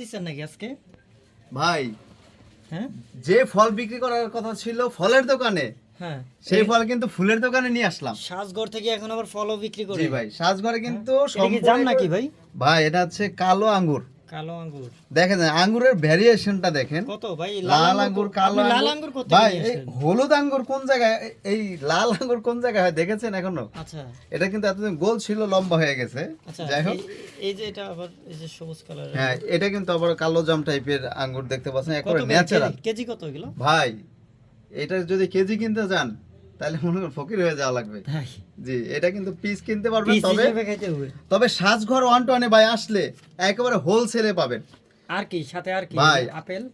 দিচ্ছেন নাকি আজকে ভাই? হ্যাঁ, যে ফল বিক্রি করার কথা ছিল ফলের দোকানে, হ্যাঁ, সেই ফল কিন্তু ফুলের দোকানে নিয়ে আসলাম। সাজঘর থেকে এখন আবার ফলও বিক্রি করে। জি ভাই, সাজঘরে কিন্তু এটা কি জাম নাকি ভাই? ভাই এটা হচ্ছে কালো আঙ্গুর। কালো আঙ্গুর দেখেন আঙ্গুরের ভ্যারিয়েশনটা দেখেন, কত ভাই? লাল আঙ্গুর, কালো লাল আঙ্গুর। আঙ্গুর কত ভাই নিয়ে এই আসেন? হলুদ আঙ্গুর কোন জায়গায়, এই লাল আঙ্গুর কোন জায়গায় হয় দেখেছেন এখনো? আচ্ছা, এটা কিন্তু এতদিন গোল ছিল, লম্বা হয়ে গেছে। আচ্ছা, যাই হোক, এই যে এটা আবার এই যে সবুজ কালার। হ্যাঁ এটা কিন্তু আবার কালো জাম টাইপের আঙ্গুর দেখতে পাচ্ছেন, কত একেবারে করে ন্যাচারাল। কেজি কত এগুলো? ভাই এটা যদি কেজি কিনতে যান তাহলে মনে করেন ফকির হয়ে যাওয়া লাগবে। তাই জি, এটা কিন্তু পিস কিনতে পারবেন, পিস তবে হিসেবে খাইতে হবে। তবে সাজঘর ওয়ান ভাই আসলে একেবারে হোলসেলে পাবেন। আর কি সাথে আর কি? ভাই, আপেল।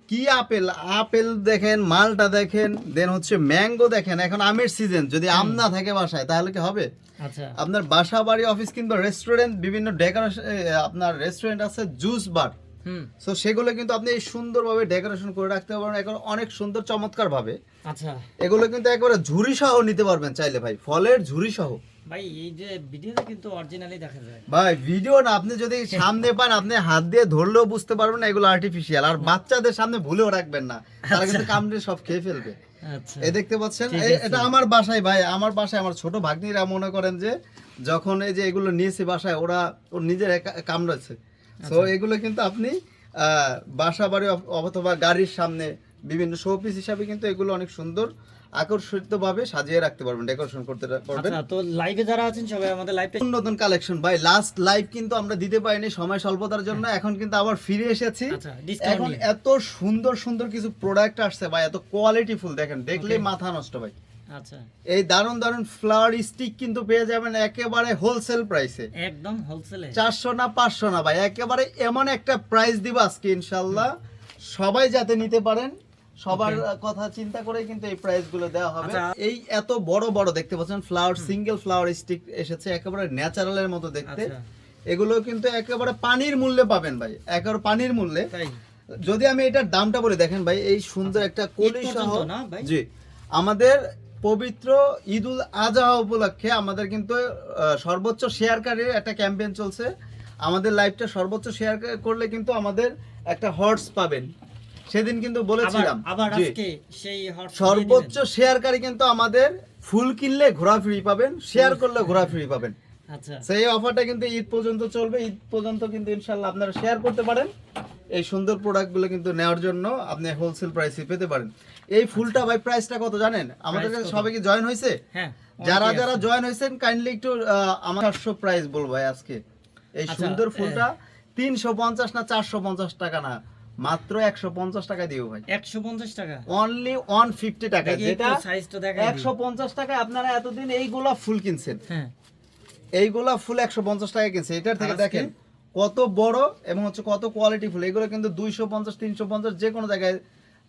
কি আপেল, আপেল দেখেন, মালটা দেখেন, দেন হচ্ছে ম্যাঙ্গো দেখেন। এখন আমের সিজন, যদি আম না থাকে বাসায় তাহলে কি হবে? আচ্ছা, আপনার বাসা বাড়ি অফিস কিংবা রেস্টুরেন্ট, বিভিন্ন ডেকোরেশন, আপনার রেস্টুরেন্ট আছে জুস বার, হুম, সো সেগুলো কিন্তু আপনি সুন্দরভাবে ডেকোরেশন করে রাখতে পারবেন, এখন অনেক সুন্দর চমৎকার ভাবে। আচ্ছা এগুলো কিন্তু একেবারে ঝুড়ি সহ নিতে পারবেন চাইলে ভাই, ফলের ঝুড়ি সহ। ভাই, এই যে ভিডিওতে কিন্তু অরিজিনালি দেখা যায়। ভাই ভিডিও না, আপনি যদি সামনে পান আপনি হাত দিয়ে ধরলেও বুঝতে পারবেন না এগুলো আর্টিফিশিয়াল। আর বাচ্চাদের সামনে ভুলেও রাখবেন না, তারা কিন্তু কামড়ে সব খেয়ে ফেলবে। আচ্ছা, এই দেখতে পাচ্ছেন, ঠিক আছে। এটা আমার বাসায় ভাই, আমার বাসায় আমার ছোট ভাগ্নিরা মনে করেন যে যখন এই যে এগুলো নিয়েছে বাসায়, ওর নিজের কামড়াচ্ছে। তো এগুলো কিন্তু আপনি বাসা বাড়ি অথবা গাড়ির সামনে বিভিন্ন শোপিস হিসাবে কিন্তু এগুলো অনেক সুন্দর আকর্ষিত ভাবে সাজিয়ে রাখতে পারবেন, ডেকোরেশন করতে পারবেন। আচ্ছা, তো লাইভে যারা আছেন সবাই আমাদের লাইভে নতুন নতুন কালেকশন ভাই, লাস্ট লাইভ কিন্তু আমরা দিতে পারিনি সময় স্বল্পতার জন্য, এখন কিন্তু আবার ফিরে এসেছি। আচ্ছা, ডিসকাউন্ট এখন নিয়ে। এত সুন্দর সুন্দর কিছু প্রোডাক্ট আসছে ভাই, এত কোয়ালিটিফুল, দেখেন দেখলে মাথা নষ্ট ভাই। আচ্ছা, এই দারুন দারুন ফ্লাওয়ার স্টিক কিন্তু পেয়ে যাবেন একেবারে হোলসেল প্রাইসে, একদম হোলসেলে। 400 না 500 না ভাই, একেবারে এমন একটা প্রাইস দিব আজকে ইনশাল্লাহ, সবাই যাতে নিতে পারেন, সবার কথা চিন্তা করে কিন্তু এই প্রাইস গুলো দেওয়া হবে। আচ্ছা। এই এত বড় বড় দেখতে পাচ্ছেন ফ্লাওয়ার, সিঙ্গেল ফ্লাওয়ার স্টিক এসেছে, একেবারে ন্যাচারালের মতো দেখতে। আচ্ছা, এগুলো কিন্তু একেবারে পানির মূল্যে পাবেন ভাই, একেবারে পানির মূল্যে। তাই যদি আমি এটার দামটা বলে, দেখেন ভাই এই সুন্দর একটা কলি সহ। পর্যন্ত না ভাই? জি, আমাদের পবিত্র ঈদুল আজহা উপলক্ষে আমাদের কিন্তু সর্বোচ্চ শেয়ারকারীর একটা ক্যাম্পেইন চলছে। আমাদের লাইভটা সর্বোচ্চ শেয়ার করলে কিন্তু আমাদের একটা হর্স পাবেন, সেদিন কিন্তু বলেছিলাম। আবার জি, আজকে সেই হট সর্বোচ্চ শেয়ারকারী কিন্তু আমাদের ফুল কিনলে ঘোরা ফ্রি পাবেন, শেয়ার করলে ঘোরা ফ্রি পাবেন। আচ্ছা, সেই অফারটা কিন্তু ঈদ পর্যন্ত চলবে। ঈদ পর্যন্ত কিন্তু ইনশাল্লাহ আপনারা শেয়ার করতে পারেন, এই সুন্দর প্রোডাক্টগুলো কিন্তু নেওয়ার জন্য আপনি হোলসেল প্রাইসে পেতে পারেন। এই ফুলটা ভাই প্রাইসটা কত জানেন? আমাদের কাছে সবাই কি জয়েন হয়েছে? হ্যাঁ, যারা অনেকেই যারা আছে। জয়েন হয়েছেন কাইন্ডলি একটু আমার 400 প্রাইস বলবো ভাই আজকে। এই আচ্ছা, সুন্দর ফুলটা 350 না 450 টাকা না, মাত্র 150 টাকা দিও ভাই, 150 টাকা। অনলি 150 টাকা। দেখি যেটা একটু সাইজটা দেখাই দিই। 150 টাকায় আপনারা এতদিন এইগুলা ফুল কিনছেন, হ্যাঁ, এইগুলা ফুল 150 টাকা কিনছে। এটার থেকে আজকে? দেখেন কত বড় এবং হচ্ছে কত কোয়ালিটি ফুল। এগুলো কিন্তু 250 350 যে কোনো জায়গায়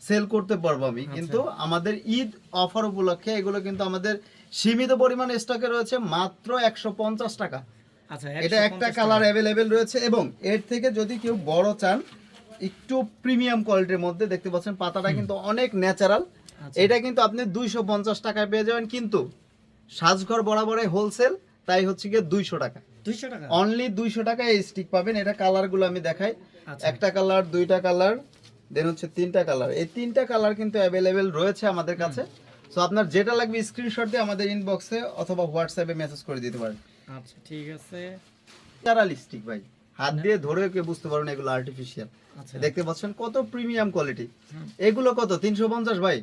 সেল করতে পারবো আমি, কিন্তু আমাদের ঈদ অফার উপলক্ষে এগুলো কিন্তু আমাদের সীমিত পরিমাণে স্টকে রয়েছে, মাত্র 150 টাকা। আচ্ছা, এটা একটা 150 কালার টাকা। অ্যাভেলেবেল রয়েছে, এবং এর থেকে যদি কেউ বড় চান একটু প্রিমিয়াম কোয়ালিটির মধ্যে, দেখতে পাচ্ছেন পাতাটা কিন্তু অনেক ন্যাচারাল। আচ্ছা। এটা কিন্তু আপনি 250 টাকায় পেয়ে যাবেন, কিন্তু সাজঘর বরাবরে হোলসেল, তাই হচ্ছে গিয়ে 200 টাকা, 200 টাকা। অনলি 200 টাকায় এই স্টিক পাবেন। এটা কালারগুলো আমি দেখাই, আচ্ছা। একটা কালার, দুইটা কালার, দেন হচ্ছে তিনটা কালার। এই তিনটা কালার কিন্তু অ্যাভেলেবেল রয়েছে আমাদের কাছে। সো আপনার যেটা লাগবে স্ক্রিনশট দিয়ে আমাদের ইনবক্সে অথবা হোয়াটসঅ্যাপে মেসেজ করে দিতে পারেন। আচ্ছা, ঠিক আছে। ন্যাচারাল স্টিক ভাই, হাত দিয়ে ধরে কেউ বুঝতে পারবেন এগুলো আর্টিফিশিয়াল। আচ্ছা, দেখতে পাচ্ছেন কত প্রিমিয়াম কোয়ালিটি। এগুলো কত? 350 ভাই,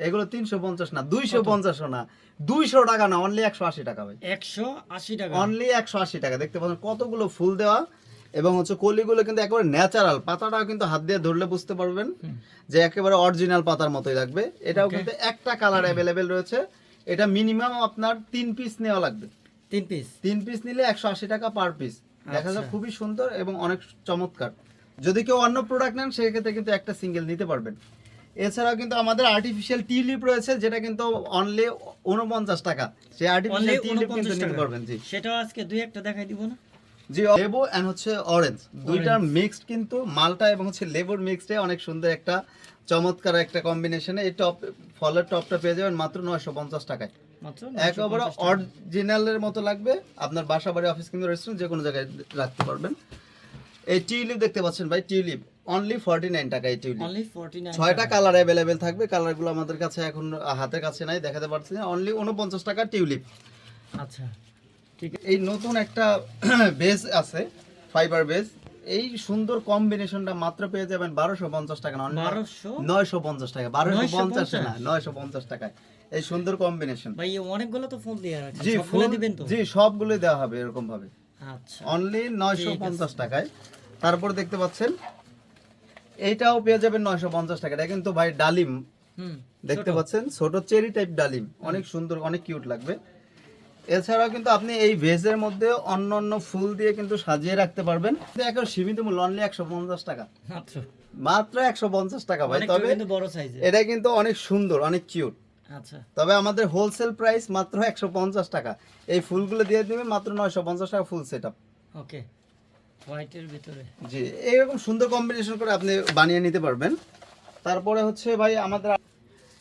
এগুলো 350 না, 250 না, 200 টাকা না, অনলি 180 টাকা ভাই, 180 টাকা। অনলি 180 টাকা। দেখতে পাচ্ছেন কতগুলো ফুল দেওয়া, এবং হচ্ছে কলিগুলো কিন্তু একেবারে ন্যাচারাল। পাতাটাও কিন্তু হাত দিয়ে ধরলে বুঝতে পারবেন যে একেবারে অরিজিনাল পাতার মতোই লাগবে। এটাও কিন্তু একটা কালার অ্যাভেলেবেল রয়েছে। এটা মিনিমাম আপনার 3 পিস নেওয়া লাগবে। 3 পিস। 3 পিস নিলে 180 টাকা পার পিস। দেখা যায় আচ্ছা। খুবই সুন্দর এবং অনেক চমৎকার। যদি কেউ অন্য প্রোডাক্ট নেন সেক্ষেত্রে কিন্তু একটা সিঙ্গেল নিতে পারবেন। এছাড়াও কিন্তু আমাদের আর্টিফিশিয়াল টিউলিপ রয়েছে, যেটা কিন্তু অনলি 49 টাকা। সেই আর্টিফিশিয়াল টিউলিপ কিন্তু নিতে পারবেন। জি, সেটাও আজকে দুই একটা দেখাই দিব না? জি, লেবু এন্ড হচ্ছে অরেঞ্জ, দুইটার মিক্সড কিন্তু, মালটা এবং হচ্ছে লেবুর মিক্সডে অনেক সুন্দর একটা চমৎকার একটা কম্বিনেশনে। এই টপ, ফলের টপটা পেয়ে যাবেন মাত্র 950 টাকায়, মাত্র একেবারে 950 টাকা। অরিজিনালের মতো লাগবে। আপনার বাসা বাড়ি অফিস কিংবা রেস্টুরেন্ট যে কোনো জায়গায় রাখতে পারবেন। এই টিউলিপ দেখতে পাচ্ছেন ভাই, টিউলিপ অনলি 49 টাকা। এই টিউলিপ অনলি 49 ছয়টা কালার অ্যাভেলেবেল থাকবে, কালারগুলো আমাদের কাছে এখন হাতের কাছে নাই, দেখাতে পারছি না। অনলি 49 টাকা টিউলিপ। আচ্ছা ঠিক আছে। এই নতুন একটা বেস আছে, ফাইবার বেস। এই সুন্দর কম্বিনেশনটা মাত্র পেয়ে যাবেন 1250 টাকা না, 950 টাকা। 1250 না, 950 টাকায় এই সুন্দর কম্বিনেশন। ভাই অনেকগুলো তো ফুল দিয়ে রাখছেন, জি সবগুলো ফুল, দিবেন তো? জি সবগুলোই দেওয়া হবে এরকম ভাবে, আচ্ছা অনলি 950 টাকায়। তারপর দেখতে পাচ্ছেন এইটাও পেয়ে যাবেন 950 টাকা। এটা কিন্তু ভাই ডালিম হুম দেখতে পাচ্ছেন, ছোট চেরি টাইপ ডালিম, অনেক সুন্দর, অনেক কিউট লাগবে। এছাড়াও কিন্তু আপনি এই ভেজের মধ্যে অন্য অন্য ফুল দিয়ে কিন্তু সাজিয়ে রাখতে পারবেন। এখন সীমিত মূল্য অনলি 150 টাকা, মাত্র মাত্র 150 টাকা ভাই। অনেকটা তবে কিন্তু বড় সাইজে। এটা কিন্তু অনেক সুন্দর, অনেক কিউট। আচ্ছা তবে আমাদের হোলসেল প্রাইস মাত্র 150 টাকা। এই ফুলগুলো দিয়ে দিবেন মাত্র 950 টাকা ফুল সেটআপ। ওকে, হোয়াইটের ভিতরে। জি, এইরকম সুন্দর কম্বিনেশন করে আপনি বানিয়ে নিতে পারবেন। তারপরে হচ্ছে ভাই আমাদের,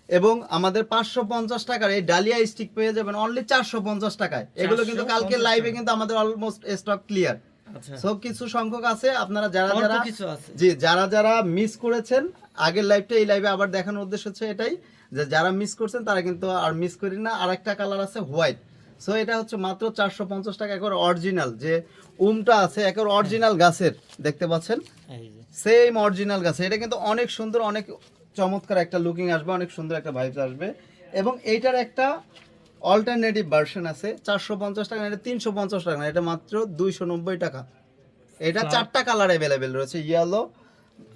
এবং আমাদের 550 টাকার এই ডালিয়া স্টিক পেয়ে যাবেন অনলি 450 টাকায়। এগুলো কিন্তু কালকে 450 লাইভে টাকা। কিন্তু আমাদের অলমোস্ট স্টক ক্লিয়ার। আচ্ছা সব কিছু সংখ্যক আছে, আপনারা যারা অল্প যারা কিছু আছে। জি যারা যারা মিস করেছেন আগের লাইভটা, এই লাইভে আবার দেখানোর উদ্দেশ্য হচ্ছে এটাই, যে যারা মিস করছেন তারা কিন্তু আর মিস করি না। আর একটা কালার আছে হোয়াইট। সো এটা হচ্ছে মাত্র 450 টাকা, একবার অরিজিনাল যে উমটা আছে, একবার অরিজিনাল গাছের দেখতে পাচ্ছেন, এই যে সেম অরিজিনাল গাছে। এটা কিন্তু অনেক সুন্দর, অনেক চমৎকার একটা লুকিং আসবে, অনেক সুন্দর একটা ভাইবস আসবে। এবং এইটার একটা অল্টারনেটিভ ভার্সন আছে 450 টাকা, এটা 350 টাকা না, এটা মাত্র 290 টাকা। এটা চারটা কালার অ্যাভেলেবেল রয়েছে, ইয়েলো,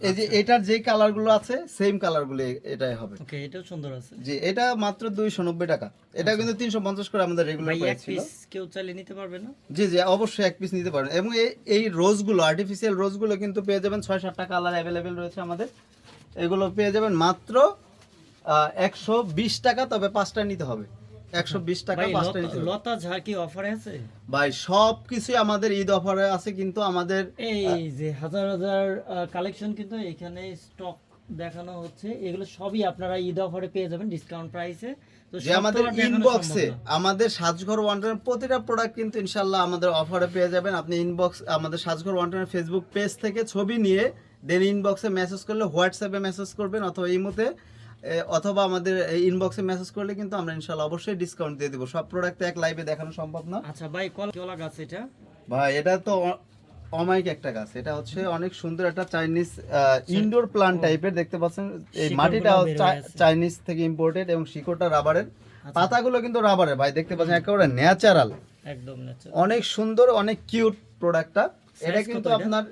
এই যে এটার যে কালারগুলো আছে সেম কালারগুলো এটাই হবে। ওকে, এটাও সুন্দর আছে। জি এটা মাত্র 290 টাকা। এটা কিন্তু 350 করে আমাদের রেগুলার ভাই এক প্রাইস ছিল। পিস কেউ চাইলে নিতে পারবে না? জি জি অবশ্যই এক পিস নিতে পারেন। এবং এই রোজগুলো, আর্টিফিশিয়াল রোজগুলো কিন্তু পেয়ে যাবেন 6-7টা কালার অ্যাভেলেবেল রয়েছে আমাদের। এগুলো পেয়ে যাবেন মাত্র 120 টাকা, তবে 5টা নিতে হবে। 120 টাকা ভাই 5টা নিতে হবে। লতা ঝাড় কি অফারে আছে? ভাই সব কিছুই আমাদের ঈদ অফারে আছে, কিন্তু আমাদের এই যে হাজার হাজার কালেকশন কিন্তু এখানে স্টক দেখানো হচ্ছে, এগুলো সবই আপনারা ঈদ অফারে পেয়ে যাবেন ডিসকাউন্ট প্রাইসে। তো যে সব তো আমাদের আর দেখানো ইনবক্সে সম্ভব না। আমাদের সাজঘর ওয়ান্টারের প্রতিটা প্রোডাক্ট কিন্তু ইনশাল্লাহ আমাদের অফারে পেয়ে যাবেন। আপনি ইনবক্স আমাদের সাজঘর ওয়ান্টারের ফেসবুক পেজ থেকে ছবি নিয়ে দেন ইনবক্সে মেসেজ করলে, হোয়াটসঅ্যাপে মেসেজ করবেন অথবা ইমোতে, অথবা আমাদের ইনবক্সে মেসেজ করলে কিন্তু আমরা ইনশাল্লাহ অবশ্যই ডিসকাউন্ট দিয়ে দেবো। সব প্রোডাক্ট এক লাইভে দেখানো সম্ভব না আচ্ছা ভাই, কলা গাছ এটা? ভাই। এটা তো অমাইক একটা গাছ, এটা হচ্ছে অনেক সুন্দর একটা চাইনিজ ইনডোর প্লান্ট টাইপের দেখতে পাচ্ছেন। এই শিকড়গুলো মাটিটা বের হয়ে আছে। চাইনিজ থেকে ইম্পোর্টেড এবং শিকড়টা রাবারের, আচ্ছা। পাতাগুলো কিন্তু রাবারের ভাই, দেখতে পাচ্ছেন একেবারে ন্যাচারাল, একদম ন্যাচারাল। অনেক সুন্দর, অনেক কিউট প্রোডাক্টটা। এটা Size কিন্তু কত এটা? আপনার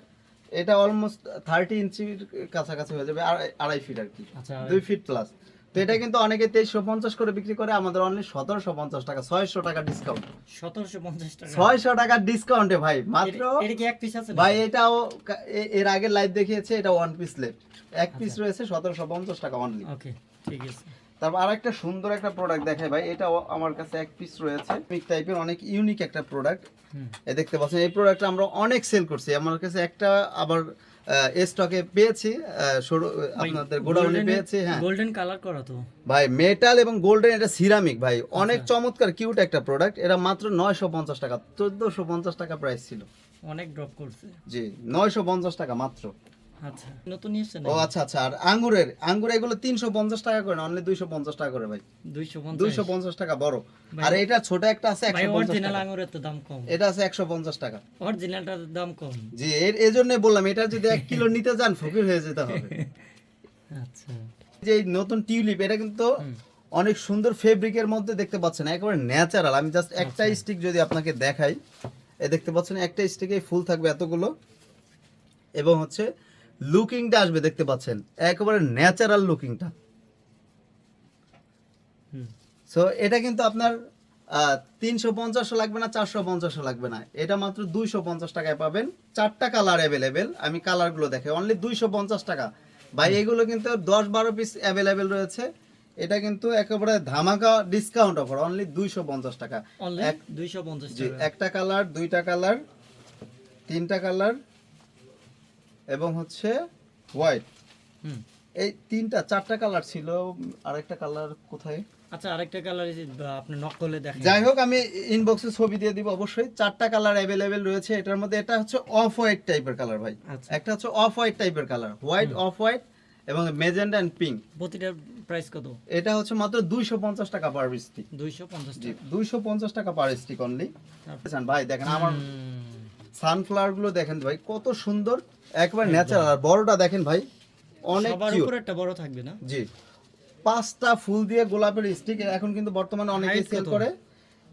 এটা অলমোস্ট 30 ইঞ্চির কাছাকাছি হয়ে যাবে, 2.5 ফিট আর কি, আচ্ছা 2 ফিট প্লাস। তো এটা কিন্তু অনেকে 2350 করে বিক্রি করে, আমাদের অনলি 1750 টাকা, 600 টাকা ডিসকাউন্ট, 1750 টাকা। 600 টাকার ডিসকাউন্টে ভাই মাত্র। এটা কি এক পিস আছে? ভাই এটাও এর আগে লাইভ দেখিয়েছে, এটা ওয়ান পিস লেফট, এক পিস আচ্ছা। রয়েছে 1750 টাকা অনলি। ওকে ঠিক আছে। তারপর আরেকটা সুন্দর একটা প্রোডাক্ট দেখাই ভাই, এটাও আমার কাছে এক পিস রয়েছে, ইউনিক টাইপের, অনেক ইউনিক একটা প্রোডাক্ট। হুম এই দেখতে পাচ্ছেন, এই প্রোডাক্টটা আমরা অনেক সেল করছি, আমার কাছে একটা আবার স্টকে পেয়েছি, আপনাদের গোডাউনে পেয়েছি। হ্যাঁ গোল্ডেন কালার করা তো ভাই, মেটাল এবং গোল্ডেন, এটা সিরামিক ভাই, অনেক চমৎকার কিউট একটা প্রোডাক্ট। এটা মাত্র 950 টাকা, 1450 টাকা প্রাইস ছিল। অনেক ড্রপ করছে। জি 950 টাকা মাত্র। আচ্ছা নতুন নিয়ে এসেছেন? ও আচ্ছা আচ্ছা। আর আঙ্গুর এগুলো 350 টাকা করে না, অনলি 250 টাকা করে ভাই, 250। 250 টাকা বড়। ভাই, আর এটা ছোট একটা আছে ভাই 150 অরিজিনাল টাকা, আঙ্গুরের তো দাম কম। এটা আছে 150 টাকা। অরিজিনালটার দাম কম। জি এর জন্যই বললাম, এটা যদি 1 কিলো নিতে যান ফকির হয়ে যেতে হবে। আচ্ছা যে এই নতুন টিউলিপ, এটা কিন্তু হুম। অনেক সুন্দর ফেব্রিকের মধ্যে দেখতে পাচ্ছেন, একেবারে ন্যাচারাল। আমি জাস্ট একটা আচ্ছা। স্টিক যদি আপনাকে দেখাই, এই দেখতে পাচ্ছেন একটা স্টিকে ফুল থাকবে এতগুলো, এবং হচ্ছে লুকিংটা আসবে দেখতে পাচ্ছেন, একেবারে ন্যাচারাল লুকিংটা। হুম সো এটা কিন্তু আপনার 350 লাগবে না, 450 লাগবে না, এটা মাত্র 250 টাকায় পাবেন। 4টা কালার অ্যাভেলেবেল, আমি কালারগুলো দেখাই, অনলি 250 টাকা ভাই। এগুলো কিন্তু 10-12 পিস অ্যাভেলেবেল রয়েছে। এটা কিন্তু একেবারে ধামাকা ডিসকাউন্ট অফার, অনলি 250 টাকা। অনলি 250 জি টাকা। একটা কালার, দুইটা কালার, তিনটা কালার, এবং হচ্ছে হোয়াইট। হুম এই 4টা কালার ছিল, আরেকটা কালার কোথায়, আচ্ছা আরেকটা কালার আপনি নক করলে দেখেন। যাই হোক, আমি ইনবক্সে ছবি দিয়ে দিব অবশ্যই। 4টা কালার অ্যাভেলেবেল রয়েছে এটার মধ্যে। এটা হচ্ছে অফ হোয়াইট টাইপের কালার ভাই, আচ্ছা। একটা হচ্ছে অফ হোয়াইট টাইপের কালার, হোয়াইট অফ হোয়াইট এবং মেজেন্ডা এন্ড পিঙ্ক। প্রতিটার প্রাইস কত? এটা হচ্ছে মাত্র 250 টাকা পার স্টিক। 250 জি, টাকা। 250 টাকা পার স্টিক অনলি। তারপর- ভাই দেখেন আমার হুম, সানফ্লাওয়ার গুলো দেখেন ভাই কত সুন্দর, একবার ন্যাচারাল। আর বড়টা দেখেন ভাই, অনেক সবার কিউট। উপর একটা বড় থাকবে না? জি, 5টা ফুল দিয়ে গোলাপের স্টিক এখন কিন্তু বর্তমানে অনেকে Height সেল কত? করে।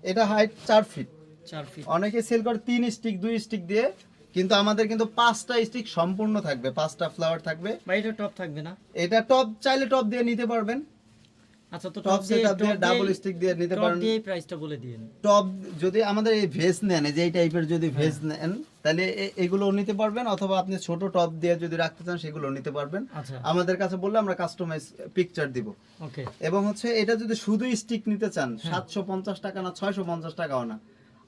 এটা হাইট 4 ফিট। 4 ফিট। অনেকে সেল করে 3 স্টিক 2 স্টিক দিয়ে, কিন্তু আমাদের কিন্তু 5টা স্টিক সম্পূর্ণ থাকবে, 5টা ফ্লাওয়ার থাকবে। বা এটা টপ থাকবে না? এটা টপ চাইলে টপ দিয়ে নিতে পারবেন, আচ্ছা তো টপ সেটআপ দিয়ে ডাবল স্টিক দিয়ে নিতে টপ পারেন। দিয়ে প্রাইসটা বলে দিন। টপ যদি আমাদের এই ভেজ নেন, এই যে এই টাইপের যদি ভেজ নেন, তাহলে এগুলো নিতে পারবেন, অথবা আপনি ছোট টপ দিয়ে যদি রাখতে চান সেগুলো নিতে পারবেন। আচ্ছা আমাদের কাছে বললে আমরা কাস্টমাইজ পিকচার দিব। ওকে। এবং হচ্ছে এটা যদি শুধু স্টিক নিতে চান 750 টাকা না 650 টাকাও না,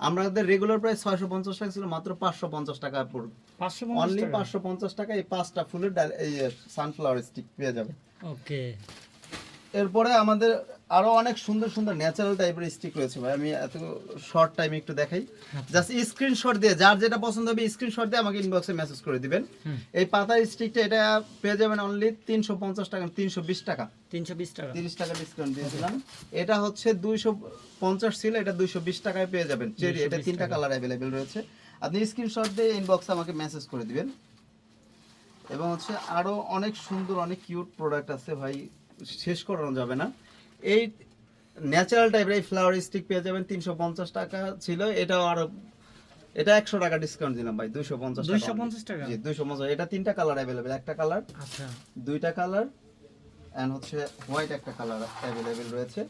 আমাদের রেগুলার প্রাইস 650 টাকা ছিল, মাত্র 550 টাকা পড়বে। 550 অনলি টাকা। 550 টাকা এই 5টা ফুলের এই সানফ্লাওয়ার স্টিক পেয়ে যাবে। ওকে। এরপরে আমাদের আরো অনেক সুন্দর সুন্দর ন্যাচারাল টাইপের স্টিক রয়েছে ভাই, আমি এত শর্ট টাইম একটু দেখাই। জাস্ট স্ক্রিনশট দিয়ে যার যেটা পছন্দ হবে স্ক্রিনশট দিয়ে আমাকে ইনবক্সে মেসেজ করে দিবেন। এই পাতা স্টিকটা এটা পেয়ে যাবেন অনলি 350 টাকা, 320 টাকা, 320 টাকা। 30 টাকা ডিসকাউন্ট দিয়েছিলাম। এটা হচ্ছে 250 ছিল, এটা 220 টাকায় পেয়ে যাবেন চেরি। এটা 3টা কালার অ্যাভেলেবেল রয়েছে, আপনি স্ক্রিনশট দিয়ে ইনবক্সে আমাকে মেসেজ করে দিবেন। এবং হচ্ছে আরো অনেক সুন্দর অনেক কিউট প্রোডাক্ট আছে ভাই, শেষ করানো যাবে না। এই ন্যাচারাল টাইপের এই ফ্লাওয়ার স্টিক পেয়ে যাবেন 350 টাকা ছিল, এটাও আরো, এটা 100 টাকা ডিসকাউন্ট দিলাম ভাই, 250 টাকা। 250 টাকা? জি 250। এটা 3টা কালার অ্যাভেলেবেল, একটা কালার, আচ্ছা 2টা কালার এন্ড হচ্ছে হোয়াইট একটা কালার অ্যাভেলেবেল রয়েছে।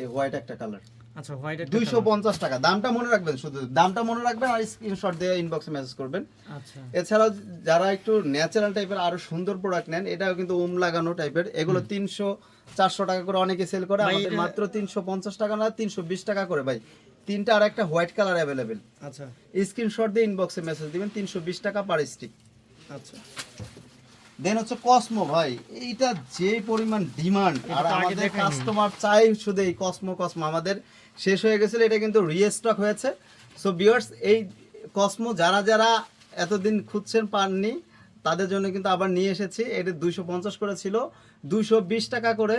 এই হোয়াইট একটা কালার আচ্ছা হোয়াইট 250 টাকা। দামটা মনে রাখবেন, শুধু দামটা মনে রাখবেন আর স্ক্রিনশট দিয়ে ইনবক্সে মেসেজ করবেন। আচ্ছা এছাড়াও যারা একটু ন্যাচারাল টাইপের আরো সুন্দর প্রোডাক্ট নেন, এটাও কিন্তু ওম লাগানো টাইপের, এগুলো 300-400 টাকা করে অনেকে সেল করে, ভাই আমাদের এটা- মাত্র 350 টাকা না 320 টাকা করে ভাই। 3টা আর একটা হোয়াইট কালার অ্যাভেলেবেল। আচ্ছা স্ক্রিনশট দিয়ে ইনবক্সে মেসেজ দিবেন, 320 টাকা পার স্টিক। আচ্ছা। দেন হচ্ছে কসমো ভাই, এইটা যে পরিমাণ ডিমান্ড, এটা আর তো আগে আমাদের দেখাইনি। কাস্টমার চাই শুধু এই কসমো। আমাদের শেষ হয়ে গেছিল, এটা কিন্তু রিস্টক হয়েছে। সো ভিউয়ার্স, এই কসমো যারা যারা এতদিন খুঁজছেন পাননি, তাদের জন্য কিন্তু আবার নিয়ে এসেছি। এটা 250 করে ছিল, 220 টাকা করে।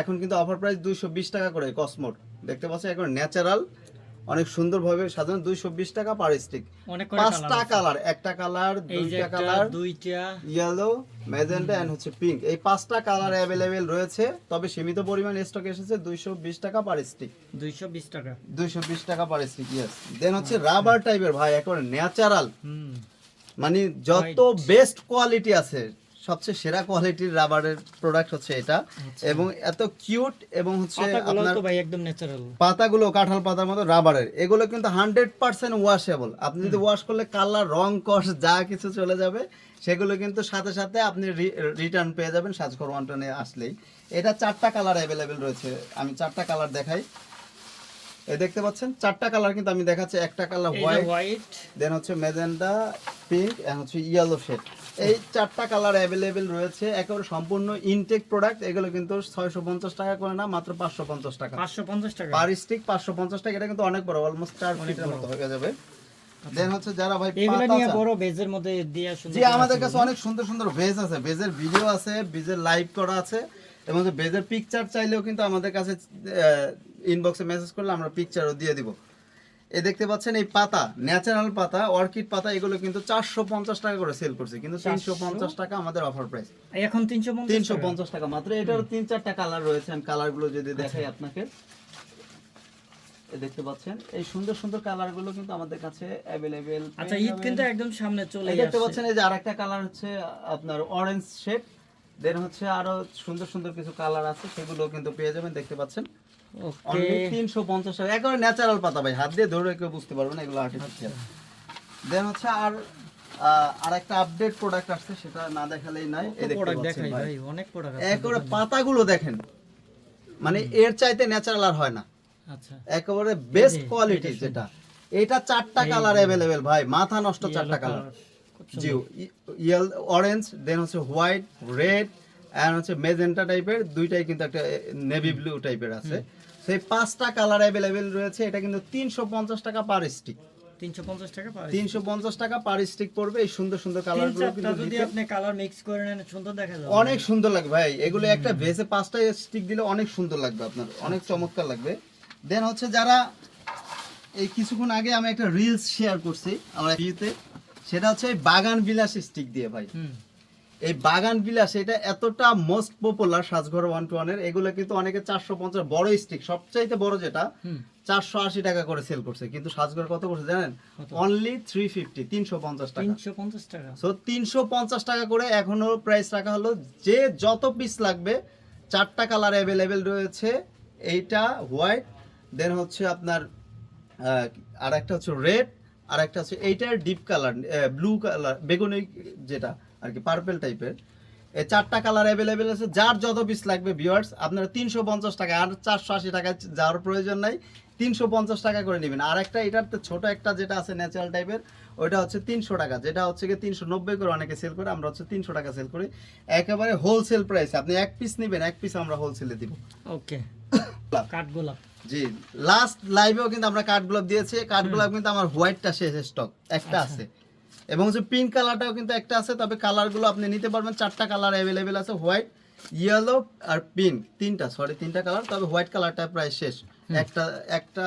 এখন কিন্তু অফার প্রাইস 220 টাকা করে কসমোর। দেখতে পাচ্ছেন এখন ন্যাচারাল, অনেক সুন্দরভাবে সাজানো, 220 টাকা পার স্টিক। অনেক করে 5টা কালার, একটা কালার, এই যে 2টা একটা কালার, দুইটা ইয়েলো, ম্যাজেন্টা এন্ড হচ্ছে পিঙ্ক, এই 5টা কালার অ্যাভেলেবেল রয়েছে। তবে সীমিত পরিমাণ স্টক এসেছে, 220 টাকা পার স্টিক। 220 টাকা। 220 টাকা পার স্টিক, ইয়েস। দেন হচ্ছে রাবার টাইপের ভাই, এখন ন্যাচারাল, হুম মানে যত বেস্ট কোয়ালিটি আছে সবচেয়ে সেরা কোয়ালিটির রাবারের প্রোডাক্ট হচ্ছে এটা। এবং এত কিউট, এবং হচ্ছে পাতাগুলো আপনার তো ভাই একদম ন্যাচারাল। পাতাগুলো কাঁঠাল পাতার মতো রাবারের, এগুলো কিন্তু 100% ওয়াশেবল। আপনি যদি ওয়াশ করলে কালার, রং, কষ যা কিছু চলে যাবে, সেগুলো কিন্তু সাথে সাথে আপনি রিটার্ন পেয়ে যাবেন সাজঘর ওয়ান্টনে আসলেই। এটা 4টা কালার অ্যাভেলেবেল রয়েছে, আমি 4টা কালার দেখাই। এই দেখতে পাচ্ছেন 4টা কালার কিন্তু আমি দেখাচ্ছি। একটা কালার এই যে হোয়াইট, হোয়াইট, দেন হচ্ছে ম্যাজেন্টা, পিঙ্ক এন্ড হচ্ছে ইয়েলো শেড। এই 4টা কালার অ্যাভেলেবেল রয়েছে, একেবারে সম্পূর্ণ ইনটেক প্রোডাক্ট। এগুলো কিন্তু 650 টাকা করে না, মাত্র 550 টাকা 550 টাকা। Per stick. 550 টাকা, এটা কিন্তু অনেক বড়, অলমোস্ট 4 ফিটের মতো হয়ে যাবে। দেন হচ্ছে যারা ভাই এগুলো পাতা নিয়ে চান- বড় বেজের মধ্যে দিয়ে সুন্দর জি, আমাদের কাছে অনেক সুন্দর সুন্দর ভেজ আছে, ভেজের ভিডিও আছে, ভেজের লাইভ করা আছে, এবং যে ভেজের পিকচার চাইলেও কিন্তু আমাদের কাছে ইনবক্সে মেসেজ করলে আমরা পিকচারও দিয়ে দিব। এই দেখতে পাচ্ছেন এই পাতা, ন্যাচারাল পাতা, অর্কিড পাতা, এগুলো কিন্তু 450 টাকা করে সেল করছে, কিন্তু 350 টাকা আমাদের অফার প্রাইস। এখন 350 350 টাকা মাত্র। এটারও 3-4টা কালার রয়েছে, আমি কালারগুলো যদি দেখাই আপনাকে। এই দেখতে পাচ্ছেন এই সুন্দর সুন্দর কালারগুলো কিন্তু আমাদের কাছে অ্যাভেলেবেল। আচ্ছা ঈদ কিন্তু একদম সামনে চলে এই দেখতে আসছে। পাচ্ছেন, এই যে আরেকটা কালার হচ্ছে আপনার অরেঞ্জ শেড। দেন হচ্ছে আরো সুন্দর সুন্দর কিছু কালার আছে, সেগুলো কিন্তু পেয়ে যাবেন। দেখতে পাচ্ছেন ওকে। অনলি 350 টাকা, একেবারে ন্যাচারাল পাতা ভাই, হাত দিয়ে ধরে কেউ বুঝতে পারবে না এগুলো আর্টিফিশিয়াল। দেন হচ্ছে আর একটা আপডেট প্রোডাক্ট আসছে, সেটা না দেখালেই নাই। এই দেখতে প্রোডাক্ট পাচ্ছেন দেখাই ভাই, ভাই, অনেক প্রোডাক্ট আছে। একেবারে পাতাগুলো দেখেন, মানে এর চাইতে ন্যাচারাল আর হয় না, আচ্ছা একেবারে বেস্ট এই যে, কোয়ালিটি এটা যেটা। এটা 4টা কালার অ্যাভেলেবেল ভাই, মাথা নষ্ট 4টা Yellow কালার। color, খুব জি, সুন্দর। ইয়েলো, অরেঞ্জ, দেন হচ্ছে হোয়াইট, রেড, আর হচ্ছে মেজেন্টা টাইপের, দুইটাই কিন্তু একটা নেভি ব্লু টাইপের আছে। সেই 5টা কালার অ্যাভেলেবেল রয়েছে। এটা কিন্তু 350 টাকা পার স্টিক। 350 টাকা পার 350 টাকা পার স্টিক পড়বে। এই সুন্দর সুন্দর কালারগুলো কিন্তু যদি আপনি কালার মিক্স করে নেন সুন্দর দেখা যাবে, অনেক সুন্দর লাগবে ভাই। এগুলো একটা ভেসে 5টা স্টিক দিলে অনেক সুন্দর লাগবে আপনার, অনেক চমৎকার লাগবে। দেন হচ্ছে যারা এই কিছুক্ষণ আগে আমি একটা রিলস শেয়ার করছি আমার ভিডিওতে, সেটা হচ্ছে এই বাগান বিলাস স্টিক দিয়ে ভাই। এই বাগান বিলাস এটা এতটা মোস্ট পপুলার সাজঘর 121 এর। এগুলো কিন্তু অনেকে 450 বড় স্টিক, সবচাইতে বড় যেটা 480 টাকা করে সেল করছে, কিন্তু সাজঘর কত করছে জানেন? অনলি 350 টাকা। 350 টাকা। সো 350 টাকা করে এখনো প্রাইস রাখা হলো। যে যত পিস লাগবে, 4টা কালার অ্যাভেলেবেল রয়েছে। এইটা হোয়াইট, দেন হচ্ছে আপনার আর একটা হচ্ছে রেড, আর একটা হচ্ছে এইটার ডিপ কালার ব্লু কালার, বেগুনি যেটা আর কি পার্পল টাইপের। এই 4টা কালার অ্যাভেলেবেল আছে। যার যত পিস লাগবে ভিউয়ার্স, আপনারা 350 টাকা, আর 480 টাকা যাওয়ার প্রয়োজন নাই, 350 টাকা করে নেবেন। আর একটা এটার ছোট একটা যেটা আছে ন্যাচারাল টাইপের, ওইটা হচ্ছে 300 টাকা, যেটা হচ্ছে কি 390 করে অনেকে সেল করে, আমরা হচ্ছে 300 টাকা সেল করি একেবারে হোলসেল প্রাইস। আপনি এক পিস নেবেন, এক পিস আমরা হোলসেলে দিব। ওকে, কাঠগোলাপ। জি, লাস্ট লাইভেও কিন্তু আমরা কাঠগোলাপ দিয়েছি। কাঠগোলাপ কিন্তু আমার হোয়াইটটা শেষ স্টক, একটা আছে, এবং হচ্ছে পিঙ্ক কালারটাও কিন্তু একটা আছে। তবে কালারগুলো আপনি নিতে পারবেন, 4টা কালার অ্যাভেলেবেল আছে, হোয়াইট, ইয়েলো আর পিঙ্ক, তিনটা কালার। তবে হোয়াইট কালারটা প্রায় শেষ, একটা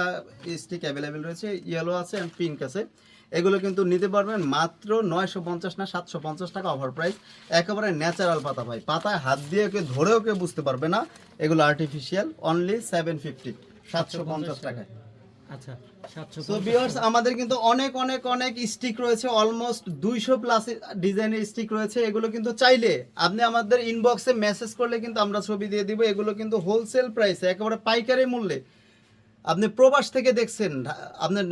স্টিক অ্যাভেলেবেল রয়েছে, ইয়েলো আছে আর পিঙ্ক আছে। এগুলো কিন্তু নিতে পারবেন মাত্র 950 না 750 টাকা অফার প্রাইস। একেবারে ন্যাচারাল পাতা ভাই, পাতায় হাত দিয়ে কেউ ধরেও কেউ বুঝতে পারবে না এগুলো আর্টিফিশিয়াল। অনলি 750, 750 টাকায়। আচ্ছা, সো ভিউয়ার্স, আমাদের কিন্তু অনেক অনেক অনেক স্টিক রয়েছে, অলমোস্ট 200 প্লাস ডিজাইনের স্টিক রয়েছে। এগুলো কিন্তু চাইলে আপনি আমাদের ইনবক্সে মেসেজ করলে কিন্তু আমরা ছবি দিয়ে দিব। এগুলো কিন্তু হোলসেল প্রাইসে, একেবারে পাইকারি মূল্যে। আপনি প্রবাস থেকে দেখছেন, আপনার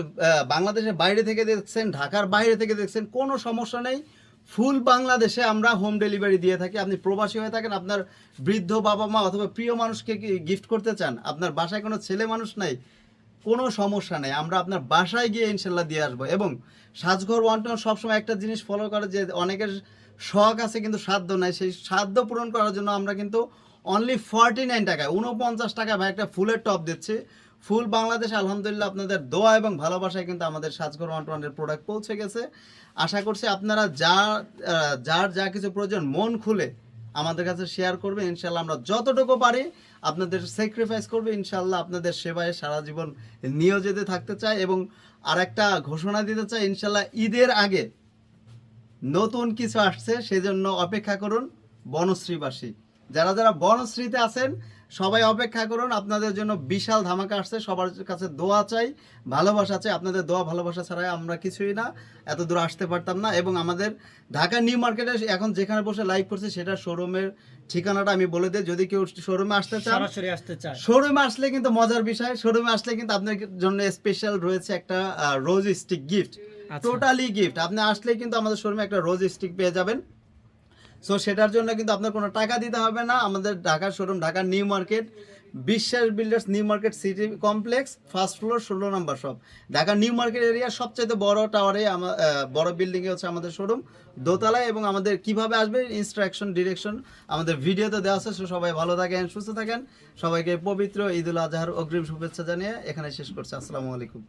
বাংলাদেশের বাইরে থেকে দেখছেন, ঢাকার বাইরে থেকে দেখছেন, কোনো সমস্যা নেই। ফুল বাংলাদেশে আমরা হোম ডেলিভারি দিয়ে থাকি। আপনি প্রবাসী হয়ে থাকেন, আপনার বৃদ্ধ বাবা মা অথবা প্রিয় মানুষকে গিফট করতে চান, আপনার বাসায় কোনো ছেলে মানুষ নাই, কোনো সমস্যা নেই, আমরা আপনার বাসায় গিয়ে ইনশাল্লাহ দিয়ে আসবো। এবং সাজঘর 121 সবসময় একটা জিনিস ফলো করে, যে অনেকের শখ আছে কিন্তু সাধ্য নাই, সেই সাধ্য পূরণ করার জন্য আমরা কিন্তু অনলি 49 টাকায় 49 টাকা ভাই একটা ফুলের টপ দিচ্ছি। ফুল বাংলাদেশ আলহামদুলিল্লাহ আপনাদের দোয়া এবং ভালোবাসায় কিন্তু আমাদের সাজঘর 121 এর প্রোডাক্ট পৌঁছে গেছে। আশা করছি আপনারা যার যা কিছু প্রয়োজন মন খুলে আমাদের কাছে শেয়ার করবে। ইনশাল্লাহ আমরা যতটুকু পারি আপনাদের স্যাক্রিফাইস করবে। ইনশাল্লাহ আপনাদের সেবায় সারা জীবন নিয়োজিত থাকতে চাই। এবং আরেকটা ঘোষণা দিতে চাই, ইনশাল্লাহ ঈদের আগে নতুন কিছু আসছে, সেজন্য অপেক্ষা করুন বনশ্রীবাসী। যারা যারা বনশ্রীতে আছেন সবাই অপেক্ষা করুন, আপনাদের জন্য বিশাল ধামাকা আসছে। সবার কাছে দোয়া চাই, ভালোবাসা চাই। আপনাদের দোয়া ভালোবাসা ছাড়া আমরা কিছুই না, এত দূর আসতে পারতাম না। এবং আমাদের ঢাকা নিউ মার্কেটে এখন যেখানে বসে লাইভ করছে, সেটা শোরুমের ঠিকানাটা আমি বলে দিই। যদি কেউ শোরুমে আসতে চান, সরাসরি আসতে চায়, শোরুমে আসলে কিন্তু মজার বিষয়, শোরুমে আসলে কিন্তু আপনার জন্য স্পেশাল রয়েছে একটা রোজ স্টিক গিফট, টোটালি গিফট। আপনি আসলে কিন্তু আমাদের শোরুমে একটা রোজ স্টিক পেয়ে যাবেন। সো সেটার জন্য কিন্তু আপনার কোনো টাকা দিতে হবে না। আমাদের ঢাকার শোরুম, ঢাকার new market, Biswas builders new market city complex, first floor, 16 number shop. Dhaka new market area সবচেয়ে বড় টাওয়ারে, বড় বিল্ডিংয়ে হচ্ছে আমাদের শোরুম, দোতলায়। এবং আমাদের কিভাবে আসবে ইনস্ট্রাকশন ডিরেকশন আমাদের ভিডিওতে দেওয়া আছে। সো সবাই ভালো থাকেন, সুস্থ থাকেন। সবাইকে পবিত্র ঈদুল আজহার অগ্রিম শুভেচ্ছা জানিয়ে এখানে শেষ করছি। আসসালামু আলাইকুম।